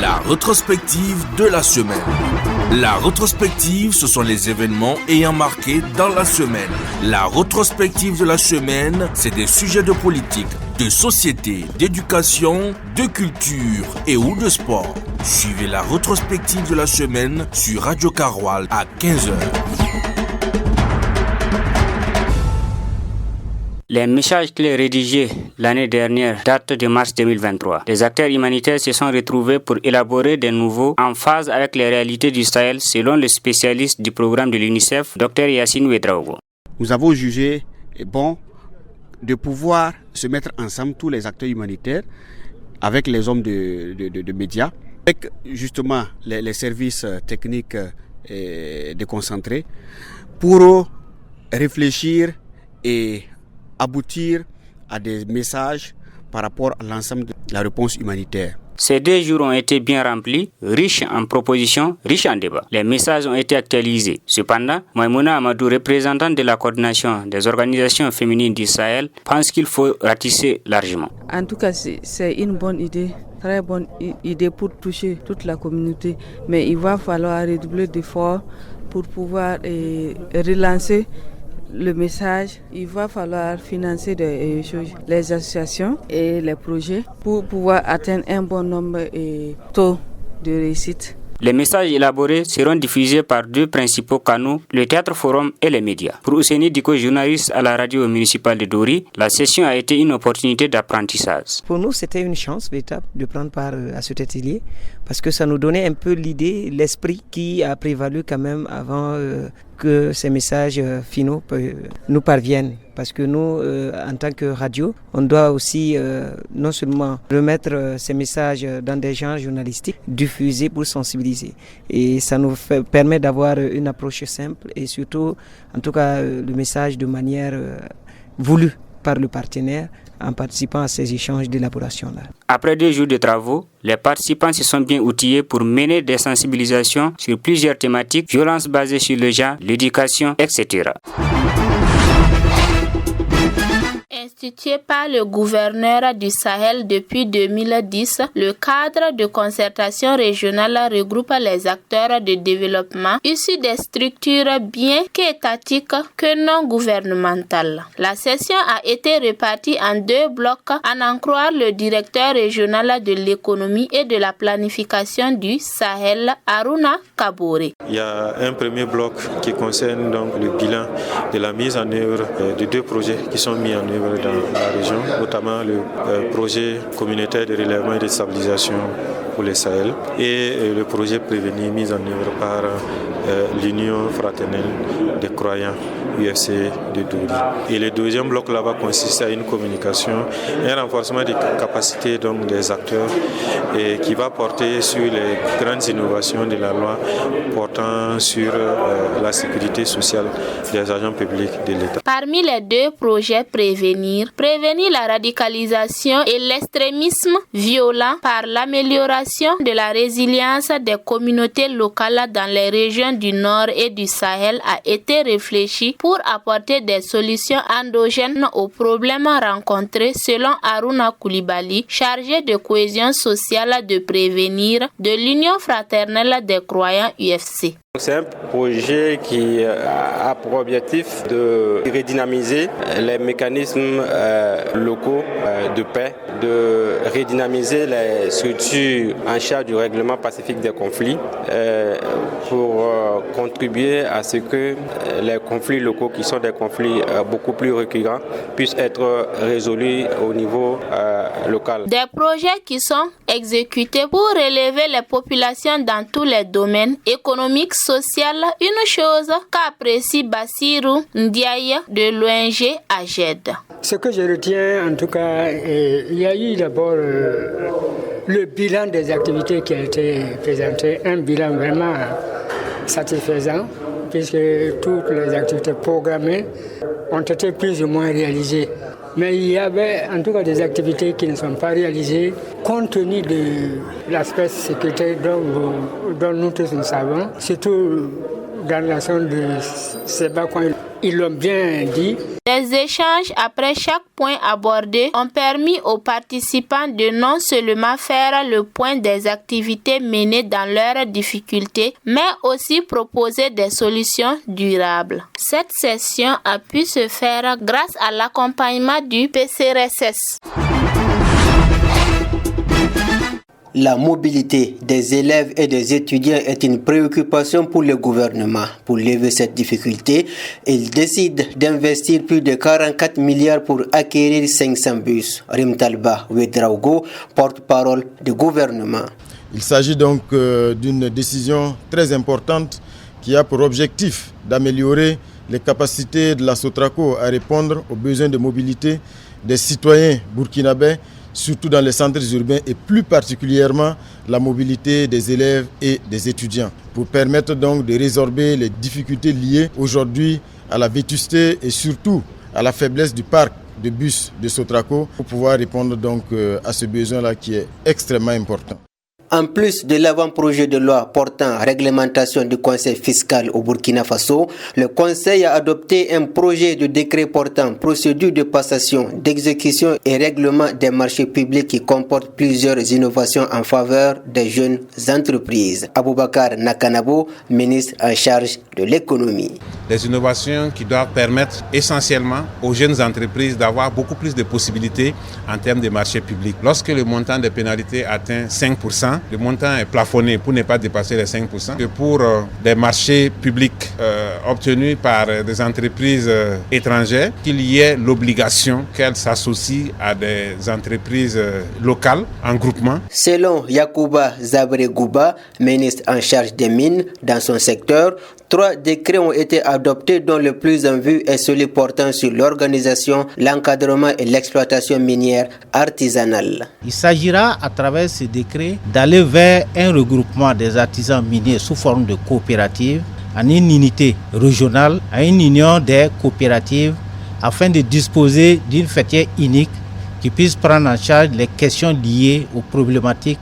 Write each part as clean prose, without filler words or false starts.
La rétrospective de la semaine. La rétrospective, ce sont les événements ayant marqué dans la semaine. La rétrospective de la semaine, c'est des sujets de politique, de société, d'éducation, de culture et ou de sport. Suivez la rétrospective de la semaine sur Radio Caroual à 15h. Les messages clés rédigés l'année dernière datent de mars 2023. Les acteurs humanitaires se sont retrouvés pour élaborer des nouveaux en phase avec les réalités du Sahel selon le spécialiste du programme de l'UNICEF, Dr Yassine Ouedraogo. Nous avons jugé bon de pouvoir se mettre ensemble, tous les acteurs humanitaires, avec les hommes de médias, avec justement les services techniques déconcentrés, pour réfléchir et aboutir à des messages par rapport à l'ensemble de la réponse humanitaire. Ces 2 jours ont été bien remplis, riches en propositions, riches en débats. Les messages ont été actualisés. Cependant, Maïmouna Amadou, représentante de la coordination des organisations féminines du Sahel, pense qu'il faut ratisser largement. En tout cas, c'est une bonne idée. Très bonne idée pour toucher toute la communauté. Mais il va falloir redoubler d'efforts pour pouvoir relancer le message. Il va falloir financer des choses, les associations et les projets pour pouvoir atteindre un bon nombre et taux de réussite. Les messages élaborés seront diffusés par 2 principaux canaux, le Théâtre Forum et les médias. Pour Ouseni Diko, journaliste à la radio municipale de Dori, la session a été une opportunité d'apprentissage. Pour nous, c'était une chance véritable de prendre part à cet atelier parce que ça nous donnait un peu l'idée, l'esprit qui a prévalu quand même avant que ces messages finaux nous parviennent. Parce que nous, en tant que radio, on doit aussi non seulement remettre ces messages dans des genres journalistiques, diffuser pour sensibiliser. Et ça nous permet d'avoir une approche simple et surtout, en tout cas, le message de manière voulue par le partenaire en participant à ces échanges d'élaboration-là. Après 2 jours de travaux, les participants se sont bien outillés pour mener des sensibilisations sur plusieurs thématiques, violences basées sur le genre, l'éducation, etc. Institué par le gouverneur du Sahel depuis 2010, le cadre de concertation régionale regroupe les acteurs de développement issus des structures bien qu'étatiques que non gouvernementales. La session a été répartie en 2 blocs, à en croire le directeur régional de l'économie et de la planification du Sahel, Aruna Kabore. Il y a un premier bloc qui concerne donc le bilan de la mise en œuvre de 2 projets qui sont mis en œuvre dans la région, notamment le projet communautaire de relèvement et de stabilisation pour le Sahel et le projet Prévenir mis en œuvre par l'Union fraternelle des croyants UFC de Dori. Et le deuxième bloc là-bas consiste à une communication, un renforcement des capacités donc des acteurs et qui va porter sur les grandes innovations de la loi portant sur la sécurité sociale des agents publics de l'État. Parmi les 2 projets prévenir la radicalisation et l'extrémisme violent par l'amélioration de la résilience des communautés locales dans les régions du Nord et du Sahel a été réfléchi pour apporter des solutions endogènes aux problèmes rencontrés selon Aruna Koulibaly, chargé de cohésion sociale de prévenir de l'Union fraternelle des croyants UFC. C'est un projet qui a pour objectif de redynamiser les mécanismes locaux de paix, de redynamiser les structures en charge du règlement pacifique des conflits pour contribuer à ce que les conflits locaux, qui sont des conflits beaucoup plus récurrents, puissent être résolus au niveau local. Des projets qui sont exécutés pour relever les populations dans tous les domaines économiques, social, une chose qu'apprécie Bassirou Ndiaye de l'ONG AGED. Ce que je retiens en tout cas, il y a eu d'abord le bilan des activités qui a été présenté, un bilan vraiment satisfaisant puisque toutes les activités programmées ont été plus ou moins réalisées. Mais il y avait en tout cas des activités qui ne sont pas réalisées compte tenu de l'aspect sécurité dont nous tous nous savons, surtout dans la zone de Sébacoin. Ils l'ont bien dit. Des Les échanges après chaque point abordé ont permis aux participants de non seulement faire le point des activités menées dans leurs difficultés, mais aussi proposer des solutions durables. Cette session a pu se faire grâce à l'accompagnement du PCRSS. La mobilité des élèves et des étudiants est une préoccupation pour le gouvernement. Pour lever cette difficulté, il décide d'investir plus de 44 milliards pour acquérir 500 bus. Rimtalba Ouedraogo, porte-parole du gouvernement. Il s'agit donc d'une décision très importante qui a pour objectif d'améliorer les capacités de la Sotraco à répondre aux besoins de mobilité des citoyens burkinabés, surtout dans les centres urbains et plus particulièrement la mobilité des élèves et des étudiants, pour permettre donc de résorber les difficultés liées aujourd'hui à la vétusté et surtout à la faiblesse du parc de bus de Sotraco pour pouvoir répondre donc à ce besoin-là qui est extrêmement important. En plus de l'avant-projet de loi portant réglementation du conseil fiscal au Burkina Faso, le conseil a adopté un projet de décret portant procédure de passation, d'exécution et règlement des marchés publics qui comporte plusieurs innovations en faveur des jeunes entreprises. Aboubakar Nakanabo, ministre en charge de l'économie. Des innovations qui doivent permettre essentiellement aux jeunes entreprises d'avoir beaucoup plus de possibilités en termes de marchés publics. Lorsque le montant des pénalités atteint 5%, le montant est plafonné pour ne pas dépasser les 5%. Et pour des marchés publics obtenus par des entreprises étrangères, qu'il y ait l'obligation qu'elles s'associent à des entreprises locales en groupement. Selon Yacouba Zabre-Gouba, ministre en charge des mines dans son secteur, 3 décrets ont été adoptés dont le plus en vue est celui portant sur l'organisation, l'encadrement et l'exploitation minière artisanale. Il s'agira à travers ces décrets d'aller vers un regroupement des artisans miniers sous forme de coopérative en une unité régionale, à une union des coopératives afin de disposer d'une fêtière unique qui puisse prendre en charge les questions liées aux problématiques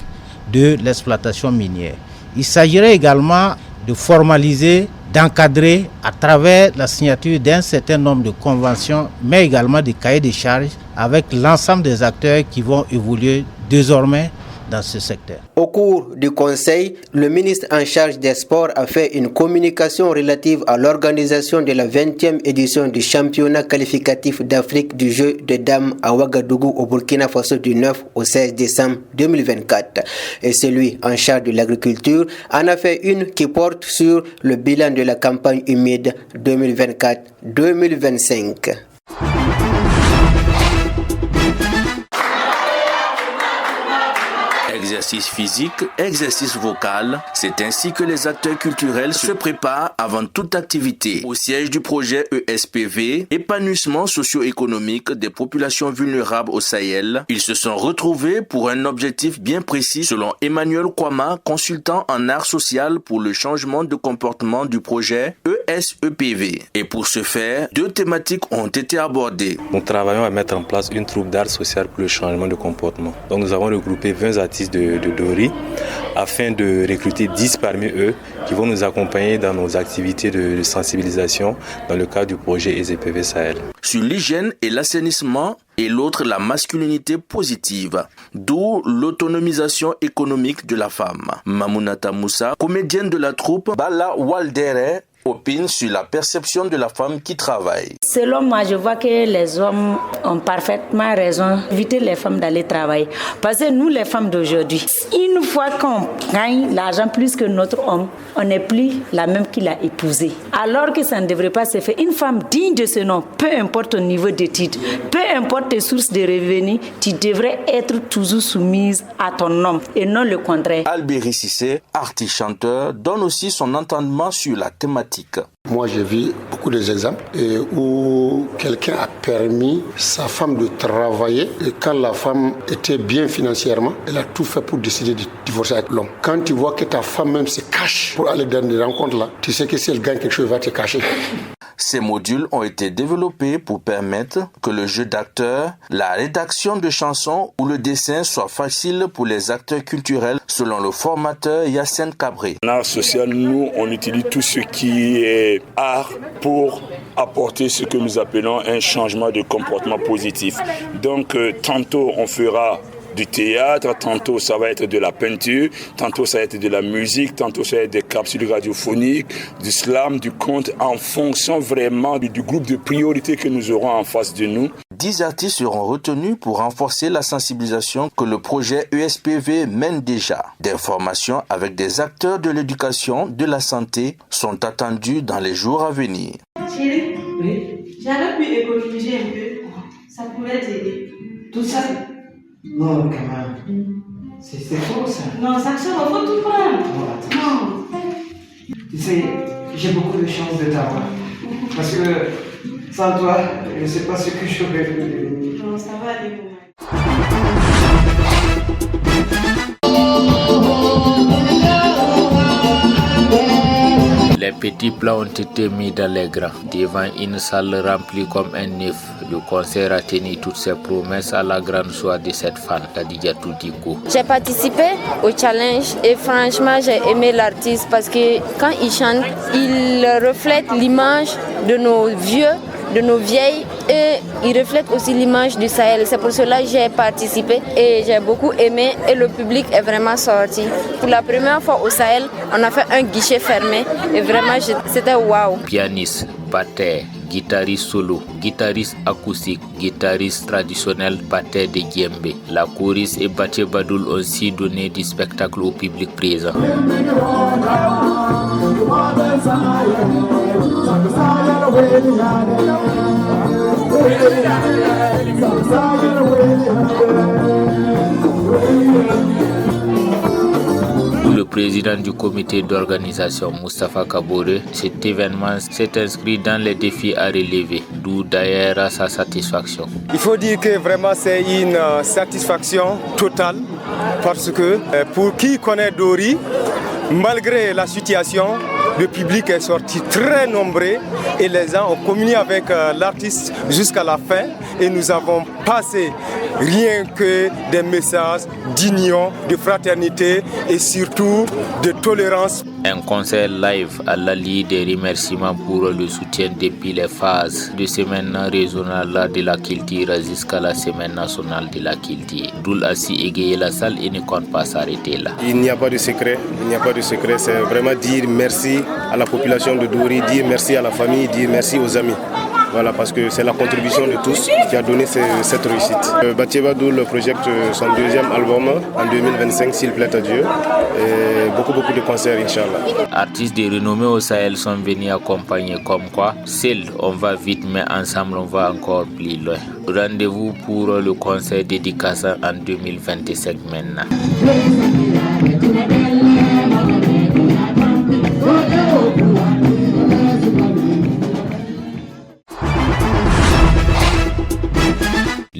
de l'exploitation minière. Il s'agirait également de formaliser, d'encadrer à travers la signature d'un certain nombre de conventions, mais également des cahiers de charges avec l'ensemble des acteurs qui vont évoluer désormais dans ce secteur. Au cours du conseil, le ministre en charge des sports a fait une communication relative à l'organisation de la 20e édition du championnat qualificatif d'Afrique du jeu de dames à Ouagadougou au Burkina Faso du 9 au 16 décembre 2024. Et celui en charge de l'agriculture en a fait une qui porte sur le bilan de la campagne humide 2024-2025. Exercice physique, exercice vocal, c'est ainsi que les acteurs culturels se préparent avant toute activité. Au siège du projet ESPV, épanouissement socio-économique des populations vulnérables au Sahel, ils se sont retrouvés pour un objectif bien précis selon Emmanuel Kwama, consultant en art social pour le changement de comportement du projet ESEPV. Et pour ce faire, 2 thématiques ont été abordées. Nous travaillons à mettre en place une troupe d'art social pour le changement de comportement. Donc nous avons regroupé 20 artistes de Dori afin de recruter 10 parmi eux qui vont nous accompagner dans nos activités de sensibilisation dans le cadre du projet ESEPV Sahel. Sur l'hygiène et l'assainissement et l'autre la masculinité positive, d'où l'autonomisation économique de la femme. Mamounata Moussa, comédienne de la troupe Bala Waldere, opine sur la perception de la femme qui travaille. Selon moi, je vois que les hommes ont parfaitement raison d'éviter les femmes d'aller travailler. Parce que nous, les femmes d'aujourd'hui, une fois qu'on gagne l'argent plus que notre homme, on n'est plus la même qu'il a épousée. Alors que ça ne devrait pas se faire. Une femme digne de ce nom, peu importe ton niveau d'études, peu importe tes sources de revenus, tu devrais être toujours soumise à ton homme et non le contraire. Alberi Sissé, artiste-chanteur, donne aussi son entendement sur la thématique. Moi, j'ai vu beaucoup d'exemples où quelqu'un a permis sa femme de travailler et quand la femme était bien financièrement, elle a tout fait pour décider de divorcer avec l'homme. Quand tu vois que ta femme même se cache pour aller dans des rencontres là, tu sais que si elle gagne quelque chose, elle va te cacher. Ces modules ont été développés pour permettre que le jeu d'acteurs, la rédaction de chansons ou le dessin soit facile pour les acteurs culturels, selon le formateur Yacine Cabré. En art social, nous, on utilise tout ce qui est art pour apporter ce que nous appelons un changement de comportement positif. Donc, tantôt, on fera du théâtre, tantôt ça va être de la peinture, tantôt ça va être de la musique, tantôt ça va être des capsules radiophoniques, du slam, du conte, en fonction vraiment du groupe de priorité que nous aurons en face de nous. 10 artistes seront retenus pour renforcer la sensibilisation que le projet ESPV mène déjà. Des formations avec des acteurs de l'éducation, de la santé sont attendues dans les jours à venir. Chérie, oui. J'avais pu économiser un peu, ça pourrait t'aider. Tout ça. Non, quand même. C'est faux ça. Non, ça se va, faut tout prendre. Non. Tu sais, j'ai beaucoup de chance de t'avoir. Parce que sans toi, je ne sais pas ce que je ferais. Non, ça va aller. Les petits plats ont été mis dans les grands. Devant une salle remplie comme un neuf, le concert a tenu toutes ses promesses à la grande joie de cette fan, Khadija Toudiko. J'ai participé au challenge et franchement j'ai aimé l'artiste parce que quand il chante, il reflète l'image de nos vieux, de nos vieilles et il reflète aussi l'image du Sahel. C'est pour cela que j'ai participé et j'ai beaucoup aimé et le public est vraiment sorti. Pour la première fois au Sahel, on a fait un guichet fermé et vraiment c'était waouh. Pianiste, batteur, guitariste solo, guitariste acoustique, guitariste traditionnel, batteur de djembé. La choriste et Bathie Badoul ont aussi donné du spectacle au public présent. Pour le président du comité d'organisation, Moustapha Kabore, cet événement s'est inscrit dans les défis à relever, d'où d'ailleurs sa satisfaction. Il faut dire que vraiment c'est une satisfaction totale parce que pour qui connaît Dori, malgré la situation, le public est sorti très nombreux et les gens ont communié avec l'artiste jusqu'à la fin et nous avons passé rien que des messages d'union, de fraternité et surtout de tolérance. Un concert live à l'allié des remerciements pour le soutien depuis les phases de semaine régionale de la culture jusqu'à la semaine nationale de la culture. Doul a si égayé la salle et ne compte pas s'arrêter là. Il n'y a pas de secret, c'est vraiment dire merci à la population de Dori, dire merci à la famille, dire merci aux amis. Voilà, parce que c'est la contribution de tous qui a donné cette réussite. Bathie Badoul projette son deuxième album en 2025, s'il plaît à Dieu. Et beaucoup de concerts, Inch'Allah. Artistes de renommée au Sahel sont venus accompagner comme quoi, seul on va vite, mais ensemble on va encore plus loin. Rendez-vous pour le concert dédicace en 2025 maintenant.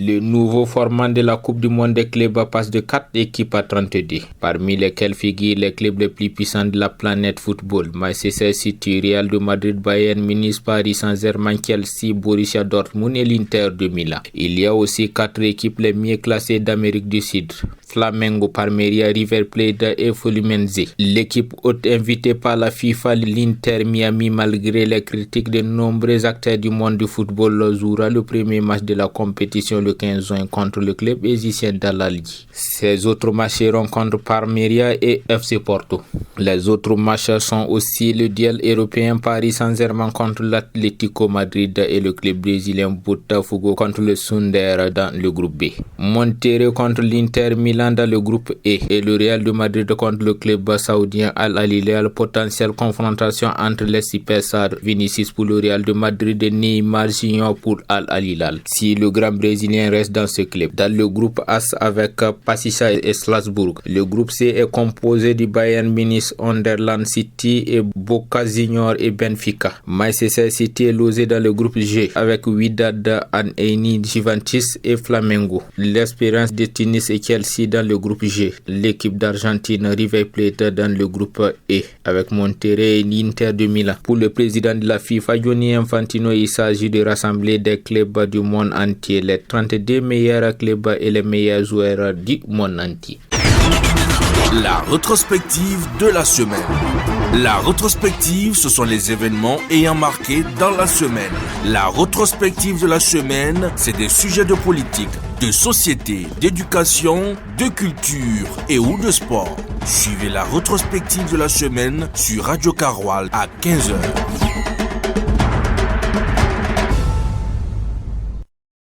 Le nouveau format de la Coupe du Monde des clubs passe de 4 équipes à 32, parmi lesquelles figurent les clubs les plus puissants de la planète football: Manchester City, Real de Madrid, Bayern Munich, Paris Saint-Germain, Chelsea, Borussia Dortmund et l'Inter de Milan. Il y a aussi 4 équipes les mieux classées d'Amérique du Sud: Flamengo, Palmeiras, River Plate et Fluminense. L'équipe haute invitée par la FIFA, l'Inter Miami, malgré les critiques de nombreux acteurs du monde du football, jouera le premier match de la compétition le 15 juin contre le club égyptien d'Al-Ahly. Ces autres matchs seront contre Palmeiras et FC Porto. Les autres matchs sont aussi le duel européen Paris Saint-Germain contre l'Atlético Madrid et le club brésilien Botafogo contre le Sundere dans le groupe B. Monterrey contre l'Inter Milan dans le groupe E et le Real de Madrid contre le club saoudien Al-Hilal. Potentielle confrontation entre les superstars Vinicius pour le Real de Madrid et Neymar Junior pour Al-Hilal. Si le grand brésilien reste dans ce clubs. Dans le groupe As avec Passisa et Strasbourg, le groupe C est composé du Bayern Munich, Sunderland City et Boca Juniors et Benfica. Manchester City est logé dans le groupe G avec Wydad, Al-Aini, Juventus et Flamengo. L'Espérance de Tunis et Chelsea dans le groupe G. L'équipe d'Argentine River Plate dans le groupe E avec Monterrey et l'Inter de Milan. Pour le président de la FIFA, Gianni Infantino, il s'agit de rassembler des clubs du monde entier, les 32 meilleurs clubs et les meilleurs joueurs du monde entier. La rétrospective de la semaine. La rétrospective, ce sont les événements ayant marqué dans la semaine. La rétrospective de la semaine, c'est des sujets de politique, de société, d'éducation, de culture et ou de sport. Suivez la rétrospective de la semaine sur Radio Caroual à 15h.